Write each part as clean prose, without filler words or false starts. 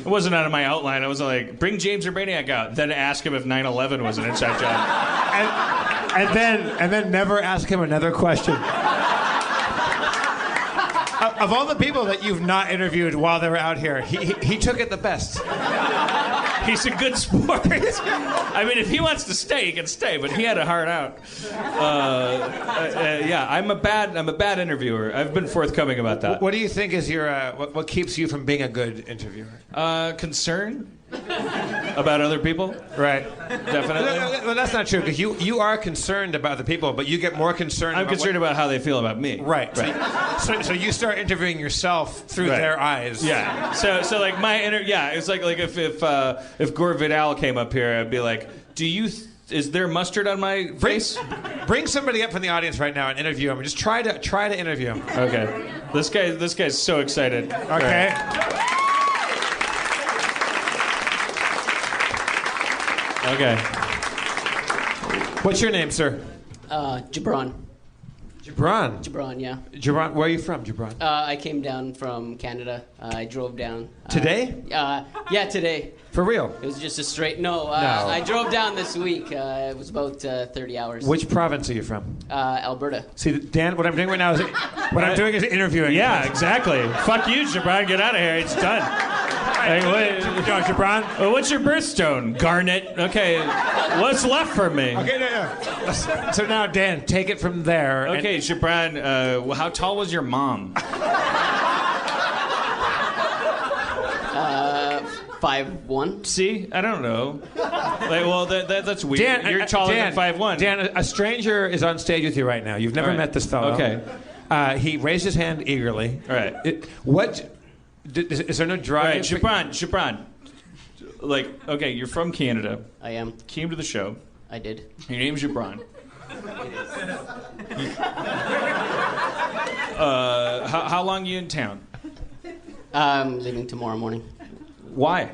It wasn't out of my outline. I was like, bring James Urbaniak out, then ask him if 9/11 was an inside job. and then never ask him another question. Of all the people that you've not interviewed while they were out here, he took it the best. He's a good sport. I mean, if he wants to stay, he can stay. But he had a hard out. Yeah, I'm a bad interviewer. I've been forthcoming about that. What do you think is your what keeps you from being a good interviewer? Concern about other people. Right. Definitely. Well, that's not true because you are concerned about the people, but you get more concerned. I'm concerned about how they feel about me. Right. So you start interviewing yourself through their eyes. Yeah. So like it's like if Gore Vidal came up here, I'd be like, is there mustard on my face? Bring somebody up from the audience right now and interview him. Just try to interview him. Okay. This guy's so excited. Okay. Right. Okay. What's your name, sir? Jabron. Jabron? Jabron, yeah. Jabron, where are you from, Jabron? I came down from Canada. I drove down. Today? Yeah, today. For real? It was just a straight... No, I drove down this week. It was about 30 hours. Which province are you from? Alberta. See, Dan, what I'm doing right now is interviewing. Yeah, exactly. Fuck you, Jabron. Get out of here. It's done. Hey, Jabron? What's your birthstone? Garnet. Okay. What's left for me? Okay, no. So now, Dan, take it from there. Okay, Jabron, how tall was your mom? 5'1". See? I don't know. That's weird. Dan, you're taller than 5'1". Dan, a stranger is on stage with you right now. You've never met this fellow. Okay. He raised his hand eagerly. All right. Is there no drive? All right, Jabron. Okay, you're from Canada. I am. Came to the show. I did. Your name's Jabron. How long are you in town? I'm leaving tomorrow morning. Why?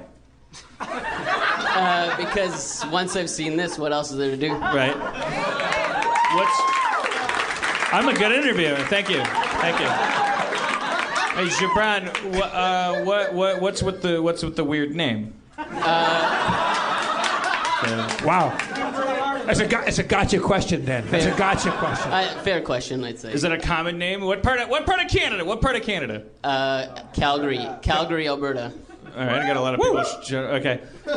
Because once I've seen this, what else is there to do? Right. I'm a good interviewer. Thank you. Hey, Jabron, what's with the weird name? Wow. It's a gotcha question, then. It's a gotcha question. Fair question, I'd say. Is it a common name? What part of Canada? Calgary, Alberta. All right, I got a lot of people. Okay. All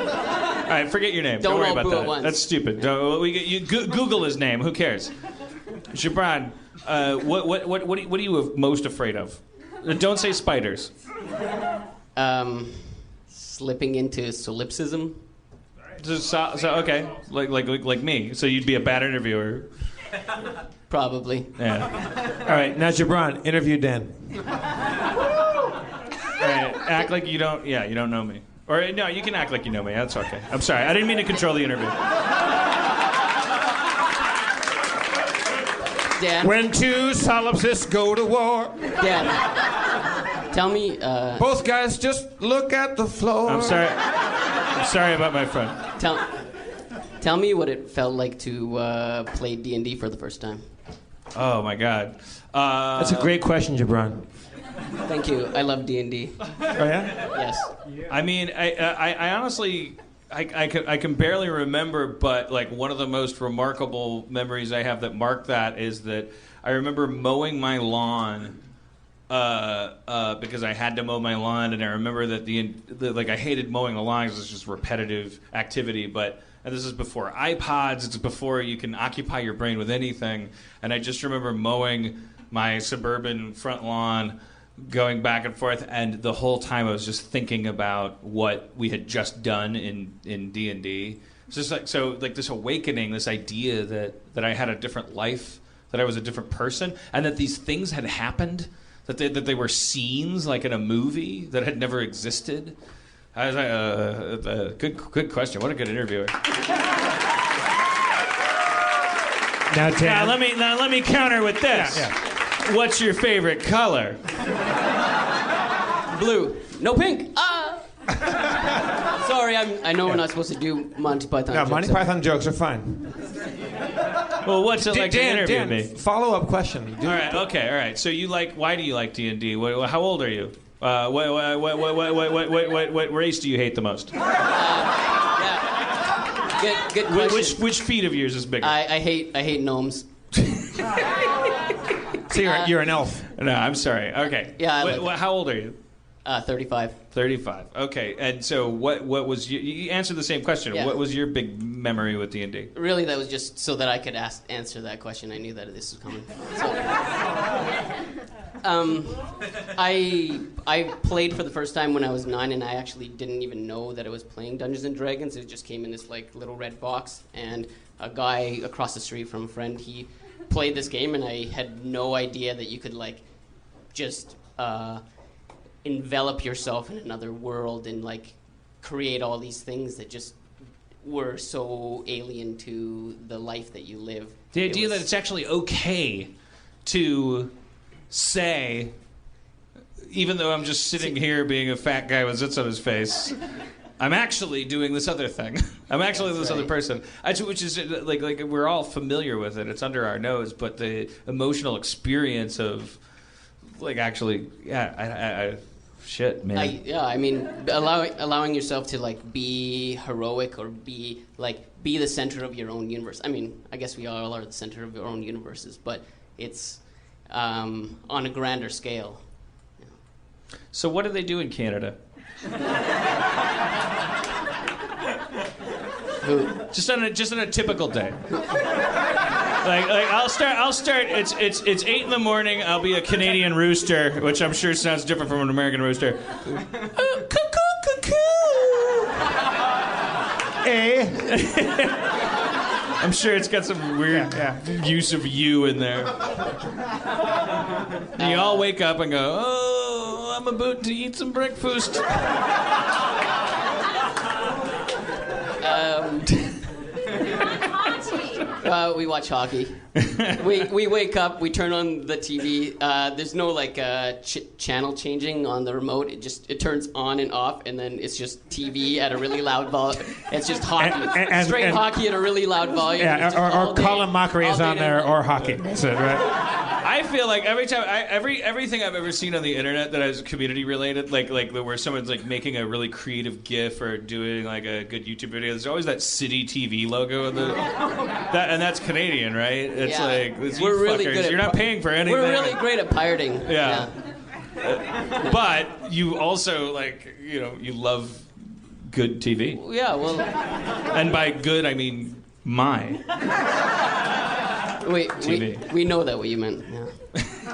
right, forget your name. Don't worry about that. Once. That's stupid. Google his name. Who cares? Jabron, what are you most afraid of? Don't say spiders. Slipping into solipsism. So okay, like me. So you'd be a bad interviewer. Probably. Yeah. All right, now Jabron, interview Dan. All right, act like you don't. Yeah, you don't know me. Or no, you can act like you know me. That's okay. I'm sorry. I didn't mean to control the interview. Dan. When two solipsists go to war. Dan. Tell me. Both guys just look at the floor. I'm sorry about my friend. Tell me what it felt like to play D&D for the first time. Oh my God. That's a great question, Jabron. Thank you. I love D&D. Oh yeah? Yes. I mean, I honestly, I can barely remember, but like one of the most remarkable memories I have that marked that is that I remember mowing my lawn. Because I had to mow my lawn, and I remember that I hated mowing the lawn because it's just repetitive activity. And this is before iPods. It's before you can occupy your brain with anything. And I just remember mowing my suburban front lawn, going back and forth, and the whole time I was just thinking about what we had just done in D&D. It's just like this awakening, this idea that I had a different life, that I was a different person, and that these things had happened. That they were scenes like in a movie that had never existed. I was like, good question. What a good interviewer. Now let me counter with this. Yeah. What's your favorite color? Blue. No pink. Sorry, I know we're not supposed to do Monty Python jokes. No, Monty Python jokes are fine. Well, what's it like to interview Dan, me? follow-up question. All right. So why do you like D&D? How old are you? What race do you hate the most? Yeah. Good question. Which feet of yours is bigger? I hate gnomes. So you're an elf. No, I'm sorry. Okay. Yeah. How old are you? 35. 35. Okay. And so what was you answered the same question. Yeah. What was your big memory with D&D? Really, that was just so that I could answer that question. I knew that this was coming. So, I played for the first time when I was 9, and I actually didn't even know that I was playing Dungeons and Dragons. It just came in this like little red box, and a guy across the street from a friend, he played this game, and I had no idea that you could like just envelop yourself in another world and like create all these things that just were so alien to the life that you live. The idea that it's actually okay to say, even though I'm just sitting here being a fat guy with zits on his face, I'm actually doing this other thing. I'm actually this other person. Which is like we're all familiar with it. It's under our nose, but the emotional experience of like actually, shit, man. I mean, allowing yourself to like be heroic or be the center of your own universe. I mean, I guess we all are the center of our own universes, but it's on a grander scale. Yeah. So what do they do in Canada? Just on a typical day. Like I'll start. It's 8 a.m. I'll be a Canadian rooster, which I'm sure sounds different from an American rooster. Cuckoo, cuckoo. I'm sure it's got some weird use of you in there. And you all wake up and go, "Oh, I'm about to eat some breakfast." We watch hockey. We wake up, we turn on the TV. There's no like channel changing on the remote. It turns on and off, and then it's just TV at a really loud volume. It's just hockey, straight hockey at a really loud volume. Yeah, or Colin Mockery is on there, or hockey. That's it, right? I feel like every time, everything I've ever seen on the internet that is community related, like where someone's like making a really creative GIF or doing like a good YouTube video, there's always that City TV logo, and that's Canadian, right? It's like we're really good. You're not paying for anything. We're really great at pirating. Yeah. But you also you love good TV. Yeah, well. And by good I mean my. We know that what you meant. Yeah.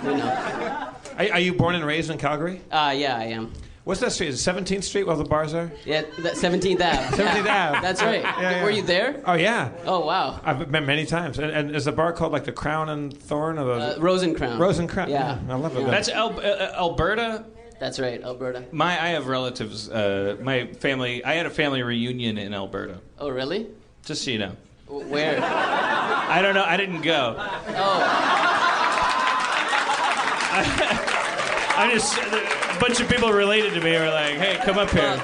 We know. Are you born and raised in Calgary? Yeah, I am. What's that street? Is it 17th Street where the bars are? Yeah, 17th Ave. 17th Ave. That's right. Yeah. Were you there? Oh, yeah. Oh, wow. I've been many times. And is the bar called like the Crown and Thorn? Or the Rose and Crown. Rose and Crown. Yeah. I love it. That's Alberta? That's right, Alberta. I have relatives. My family. I had a family reunion in Alberta. Oh, really? Just so you know. Where? I don't know. I didn't go. Oh. I just a bunch of people related to me were like, "Hey, come up here."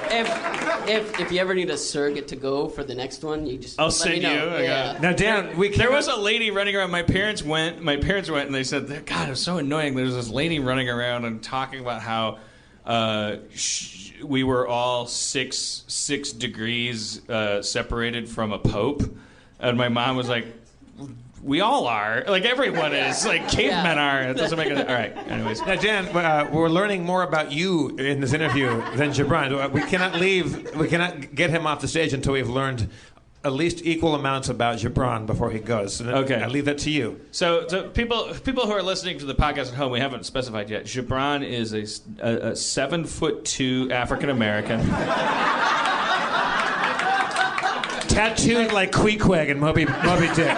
If you ever need a surrogate to go for the next one, you just I'll let send me know. you. Yeah. Now, Dan, there was a lady running around. My parents went, and they said, "God, it was so annoying." There's this lady running around and talking about how we were all six degrees separated from a pope, and my mom was like, "We all are. Like everyone is. Like cavemen are." It doesn't make it. All right. Anyways. Now, Dan, we're learning more about you in this interview than Jabron. We cannot get him off the stage until we've learned at least equal amounts about Jabron before he goes. And okay. I leave that to you. So people who are listening to the podcast at home, we haven't specified yet. Jabron is a 7'2" African American. Tattooed like Queequeg and Moby Dick.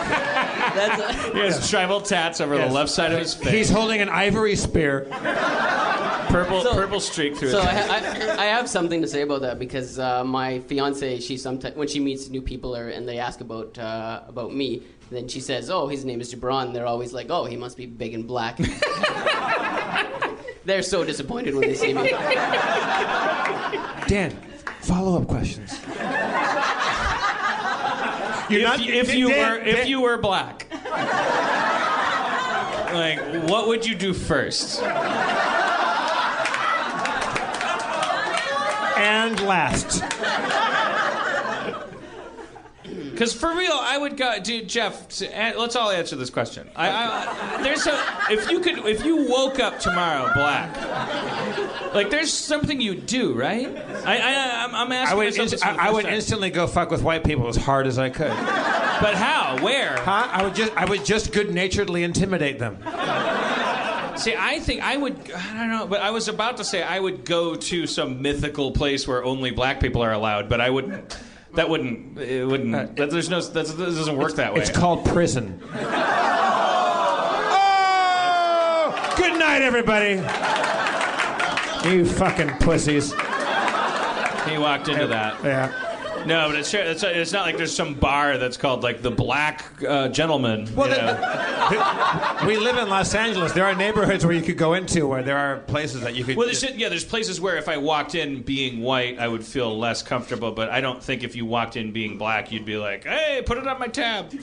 He has tribal tats over the left side of his face. He's holding an ivory spear. Purple streak through so his I have something to say about that because my fiance, when she meets new people and they ask about me, then she says, "Oh, his name is Jabron." They're always like, "Oh, he must be big and black." They're so disappointed when they see me. Dan, follow-up questions. If you were black, like what would you do first? And last. Because for real, I would go, dude, Jeff. Let's all answer this question. If you woke up tomorrow black, like there's something you do, right? I'm asking myself this. I would instantly go fuck with white people as hard as I could. But how? Where? Huh? I would just good-naturedly intimidate them. See, I think I would. I don't know, but I was about to say I would go to some mythical place where only black people are allowed, but I wouldn't. That wouldn't. It wouldn't. There's no. That doesn't work that way. It's called prison. Oh! Good night, everybody. You fucking pussies. He walked into that. Yeah. No, but it's not like there's some bar that's called like the Black Gentleman. Well, we live in Los Angeles. There are neighborhoods where you could go into where there are places that you could. Well, there's places where if I walked in being white, I would feel less comfortable. But I don't think if you walked in being black, you'd be like, "Hey, put it on my tab."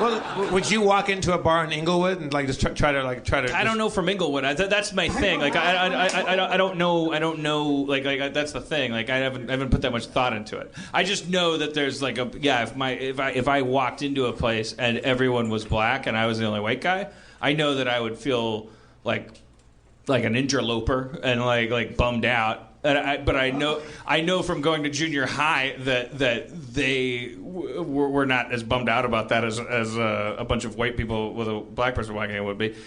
Well, would you walk into a bar in Inglewood and like just try to? I don't know from Inglewood. That's my thing. Like I don't know. Like that's the thing. Like I haven't put that much thought into it. I just know that there's like if I walked into a place and everyone was black and I was the only white guy, I know that I would feel like an interloper and like bummed out. But I know from going to junior high that they were not as bummed out about that as a bunch of white people with a black person walking in would be. So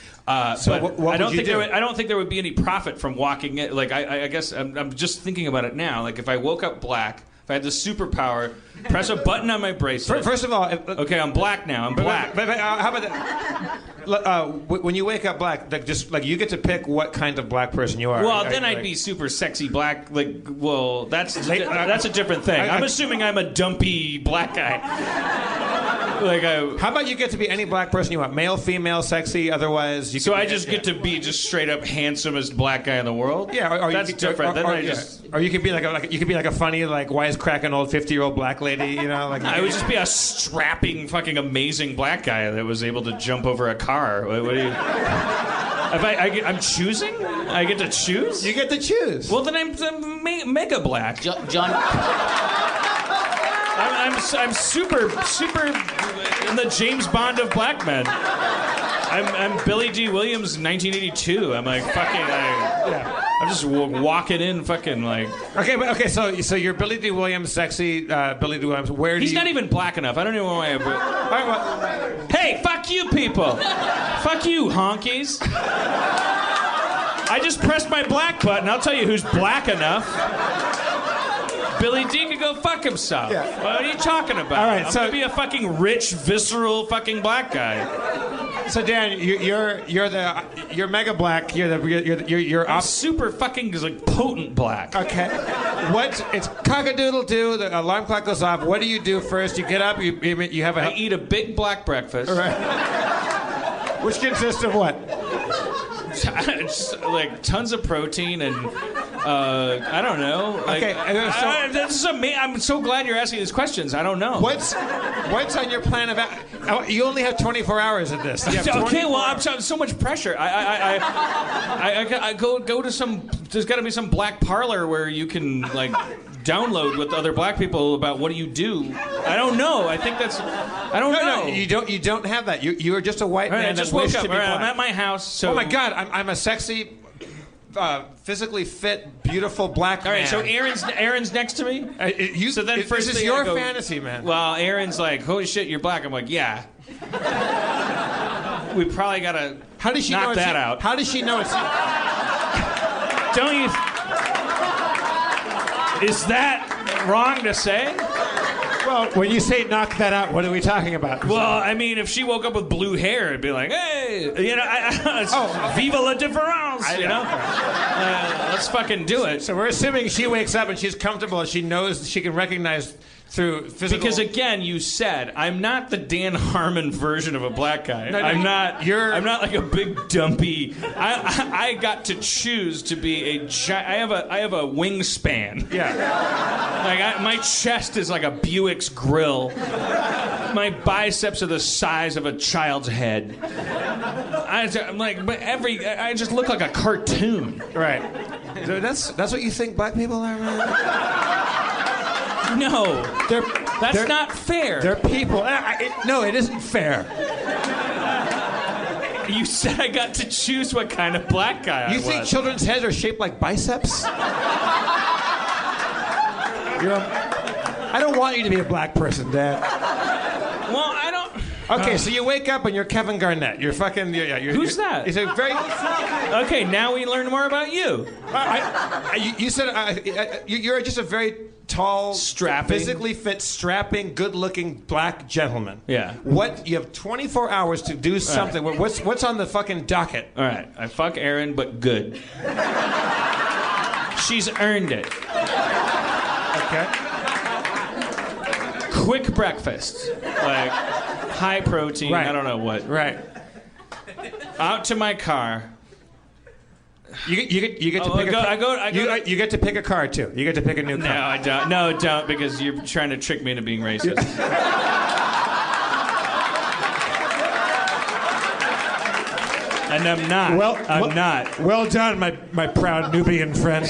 but what I don't would you think do? I don't think there would be any profit from walking in. Like I guess I'm just thinking about it now. Like if I woke up black, if I had the superpower, press a button on my bracelet. First of all, okay, I'm black now. I'm black. But how about that? When you wake up black, like you get to pick what kind of black person you are. Well, then I'd be super sexy black. Like, well, that's a different thing. I'm assuming I'm a dumpy black guy. How about you get to be any black person you want? Male, female, sexy, otherwise you. So I just get to be just straight up handsomest black guy in the world? Yeah, or that's different. Or you could be like a funny like wisecracking old 50-year-old black lady, you know? Like I would just be a strapping fucking amazing black guy that was able to jump over a car. What do you? I'm choosing? I get to choose? You get to choose. Well, then I'm mega black. John. I'm super in the James Bond of black men. I'm Billy D. Williams, 1982. I'm like fucking. I'm just walking in, fucking like. Okay. So you're Billy D. Williams, sexy Billy D. Williams. He's not even black enough. I don't even know why. Hey, fuck you, people. Fuck you, honkies. I just pressed my black button. I'll tell you who's black enough. Billy D could go fuck himself. Yeah. What are you talking about? All right, I'm gonna be a fucking rich, visceral, fucking black guy. So Dan, you're mega black. You're I'm super fucking like potent black. Okay. It's cock-a-doodle-doo. The alarm clock goes off. What do you do first? You get up. You have I eat a big black breakfast. All right. Which consists of what? Just, like tons of protein and I don't know. Like, okay. This is amazing. I'm so glad you're asking these questions. I don't know. What's on your plan of? You only have 24 hours of this. Okay. Well, I'm so much pressure. I go to some. There's got to be some black parlor where you can like download with other black people about what do you do. I don't know. I think that's. I don't know. No, you don't have that. You are just a white man. I just that woke wished up. to be black. I'm at my house. So. Oh my God! I'm a sexy, physically fit, beautiful black man. All right. So Aaron's next to me. So then first this is your fantasy, man. Well, Aaron's like, holy shit, you're black. I'm like, yeah. We probably gotta. How does she knock know that out? How does she know it's? Don't you? Is that wrong to say? Well, when you say knock that out, what are we talking about? Well, I mean, if she woke up with blue hair, it'd be like, hey, you know, viva la différence, you know? Let's fucking do it. So we're assuming she wakes up and she's comfortable and she knows she can recognize through physical. Because again, you said I'm not the Dan Harmon version of a black guy. No, I'm not like a big dumpy. I got to choose to be I have a wingspan. Yeah. Like my chest is like a Buick's grill. My biceps are the size of a child's head. I'm like, I just look like a cartoon. Right. So that's what you think black people are, man? No, that's not fair. They're people. No, it isn't fair. You said I got to choose what kind of black guy I was. You think children's heads are shaped like biceps? I don't want you to be a black person, Dad. Well, I don't. Okay, so you wake up and you're Kevin Garnett. You're fucking. Who's that? It's a very. Okay, now we learn more about you. You said you're just a very tall, strapping, physically fit, strapping, good-looking black gentleman. Yeah. What? You have 24 hours to do something. Right. What's on the fucking docket? All right, I fuck Erin, but good. She's earned it. Okay. Quick breakfast, like high protein. Right. I don't know what. Right. Out to my car. You get to pick a car. You get to pick a car too. You get to pick a new car. No, I don't. No, don't, because you're trying to trick me into being racist. And I'm not. I'm not. Well done, my proud Nubian friend.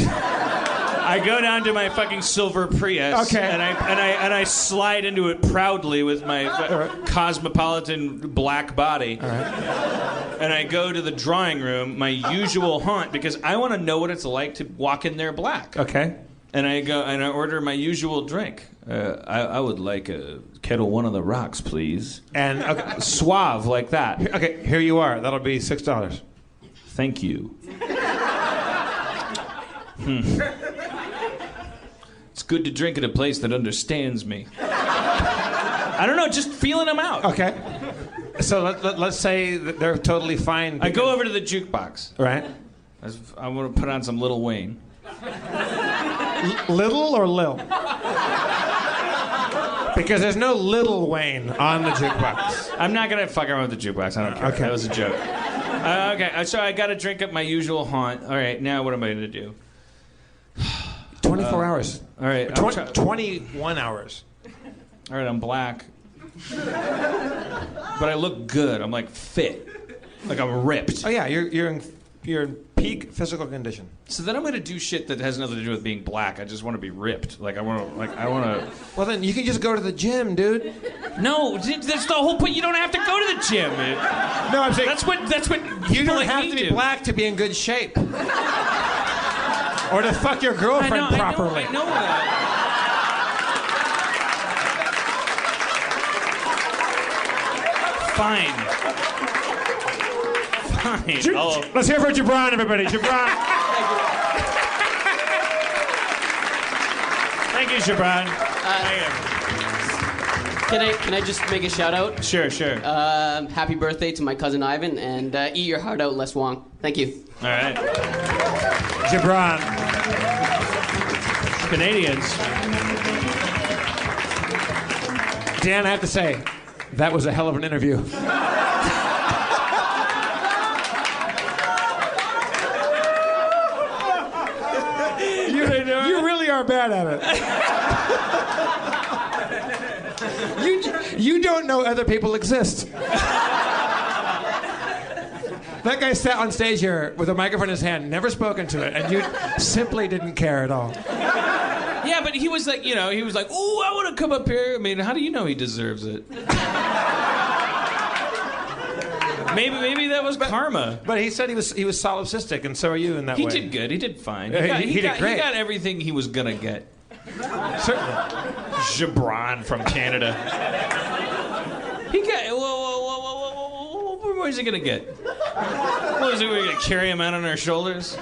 I go down to my fucking silver Prius, okay, and I slide into it proudly with my cosmopolitan black body. All right. And I go to the drawing room, my usual haunt, because I want to know what it's like to walk in there black. Okay. And I go and I order my usual drink. I would like a Kettle One of the Rocks, please. And suave like that. Okay, here you are. That'll be $6. Thank you. It's good to drink at a place that understands me. I don't know, just feeling them out. Okay. So let's say that they're totally fine. I go over to the jukebox. Right. I want to put on some Lil Wayne. Little or Lil? Because there's no Lil Wayne on the jukebox. I'm not going to fuck around with the jukebox. I don't care. Okay. That was a joke. Okay, so I got to drink up my usual haunt. All right, now what am I going to do? 24 hours. All right. 21 hours. All right, I'm black. But I look good. I'm like fit. Like I'm ripped. Oh yeah, you're in peak physical condition. So then I'm going to do shit that has nothing to do with being black. I just want to be ripped. I want to Well then you can just go to the gym, dude. No, that's the whole point. You don't have to go to the gym. No, I'm saying that's what you don't have to be black to be in good shape. Or to fuck your girlfriend properly. I know that. Fine. Let's hear for Jabron, everybody. Jabron. Thank you, Jabron. Can I just make a shout out? Sure. Happy birthday to my cousin Ivan, and eat your heart out, Les Wong. Thank you. All right. Jabron. Canadians. Dan, I have to say, that was a hell of an interview. You really are bad at it. You don't know other people exist. That guy sat on stage here with a microphone in his hand, never spoken to it, and you simply didn't care at all. Yeah, but he was like, he was like, "Ooh, I want to come up here." I mean, how do you know he deserves it? Maybe that was karma. But he said he was solipsistic, and so are you in that way. He did good. He did fine. He did great. He got everything he was gonna get. Certainly. Jabron from Canada. He got. What was he gonna get? What was he gonna carry him out on our shoulders?